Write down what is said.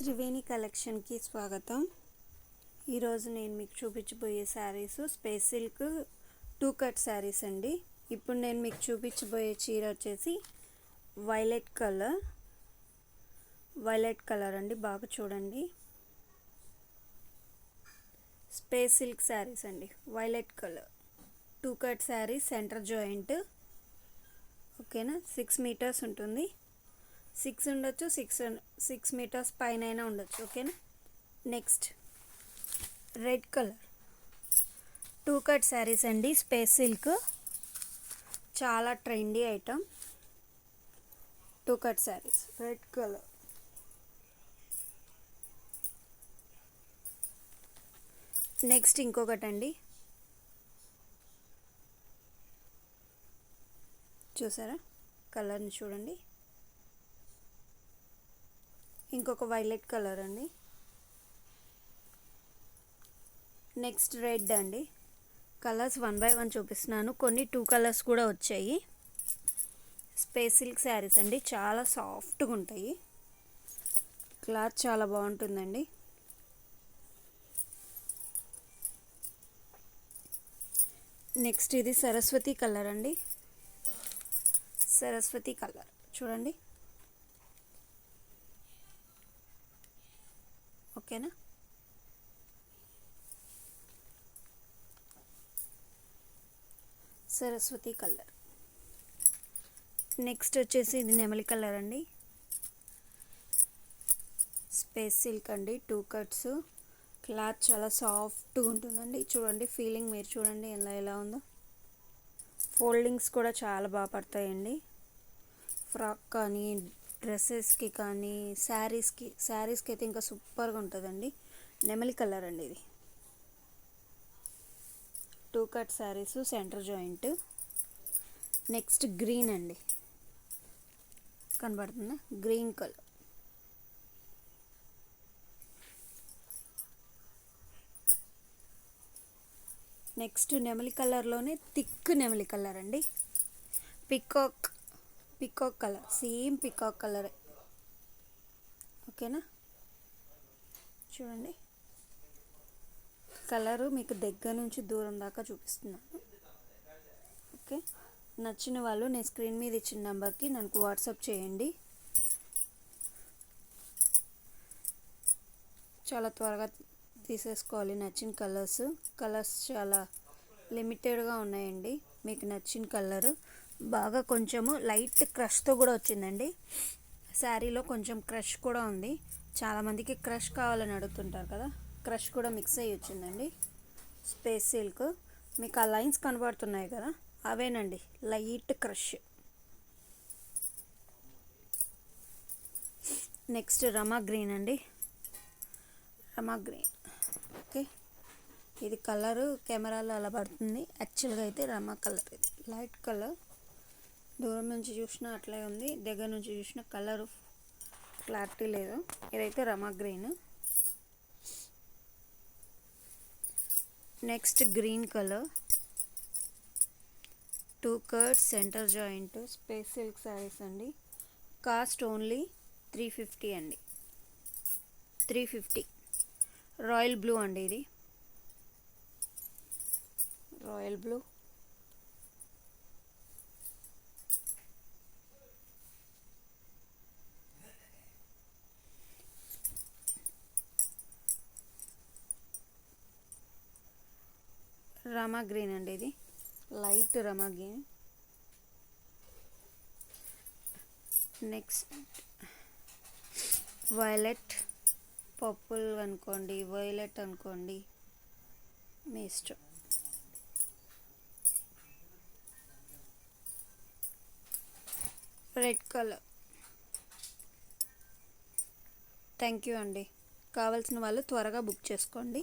త్రివేణి కలెక్షన్కి స్వాగతం. ఈరోజు నేను మీకు చూపించబోయే saris space silk 2 cut saris అండి. ఇప్పుడు నేను మీకు చూపించబోయే చీర వచ్చేసి వైలెట్ కలర్ అండి. బాగా చూడండి. స్పేస్ సిల్క్ శారీస్ అండి. Violet colour 2 cut sari, centre joint. ఓకేనా, 6 మీటర్స్ ఉంటుంది. 6 ఉండొచ్చు, 6 మీటర్స్ పైన ఉండొచ్చు. ఓకేనా. Next red colour 2 cut saris అండి. స్పేస్ సిల్క్ చాలా trendy item. 2 cut saris red colour. Next ఇంకొకటి అండి, చూసారా కలర్ని చూడండి. ఇంకొక వైలెట్ కలర్ అండి. నెక్స్ట్ రెడ్ అండి. కలర్స్ 1 బై 1 చూపిస్తున్నాను. కొన్ని 2 కలర్స్ కూడా వచ్చాయి. స్పేస్ సిల్క్ శారీస్ అండి, చాలా సాఫ్ట్గా ఉంటాయి. క్లాత్ చాలా బాగుంటుందండి. నెక్స్ట్ ఇది సరస్వతి కలర్ అండి. సరస్వతి కలర్ చూడండి. ఓకేనా. సరస్వతి కలర్. నెక్స్ట్ వచ్చేసి ఇది నెమలి కలర్ అండి. స్పేస్ సిల్క్ అండి, 2 కట్స్. క్లాత్ చాలా సాఫ్ట్గా ఉంటుందండి. చూడండి ఫీలింగ్ మీరు చూడండి ఎలా ఉందో. ఫోల్డింగ్స్ కూడా చాలా బాగా పడతాయండి. ఫ్రాక్ కానీ, డ్రెస్సెస్కి కానీ, శారీస్కి అయితే ఇంకా సూపర్గా ఉంటుందండి. నెమలి కలర్ అండి ఇది. 2 cut saris, centre joint. Next green అండి, కనబడుతుందా? Green colour. నెక్స్ట్ నెమలి కలర్లోనే థిక్ నెమలి కలర్ అండి. పికాక్ కలర్, సేమ్ పికాక్ కలరే. ఓకేనా. చూడండి కలరు మీకు దగ్గర నుంచి దూరం దాకా చూపిస్తున్నాను. ఓకే, నచ్చిన వాళ్ళు నేను స్క్రీన్ మీద ఇచ్చిన నెంబర్కి నాకు వాట్సాప్ చేయండి. చాలా త్వరగా తీసేసుకోవాలి నచ్చిన కలర్స్ చాలా లిమిటెడ్గా ఉన్నాయండి. మీకు నచ్చిన కలరు బాగా కొంచెము లైట్ క్రష్తో కూడా వచ్చిందండి. శారీలో కొంచెం క్రష్ కూడా ఉంది. చాలామందికి క్రష్ కావాలని అడుగుతుంటారు కదా, క్రష్ కూడా మిక్స్ అయ్యి వచ్చిందండి. స్పేస్ సిల్క్ మీకు ఆ లైన్స్ కనబడుతున్నాయి కదా, అవేనండి లైట్ క్రష్. నెక్స్ట్ రమా గ్రీన్ అండి. రమా గ్రీన్. ఓకే, ఇది కలరు కెమెరాలో అలా పడుతుంది. యాక్చువల్గా అయితే రమా కలర్, ఇది లైట్ కలర్. దూరం నుంచి చూసినా అట్లే ఉంది, దగ్గర నుంచి చూసిన కలరు క్లారిటీ లేదు. ఇదైతే Rama green. Next green colour, 2 cuts, centre joint, space silk saris అండి. కాస్ట్ ఓన్లీ 350 అండి. 350. రాయల్ బ్లూ అండి ఇది. Royal blue. రమా గ్రీన్ అండి, ఇది లైట్ రమా గ్రీన్. నెక్స్ట్ వైలెట్, పర్పుల్ అనుకోండి, వైలెట్ అనుకోండి, మీ ఇష్టం. Red colour. థ్యాంక్ యూ అండి. కావాల్సిన వాళ్ళు త్వరగా బుక్ చేసుకోండి.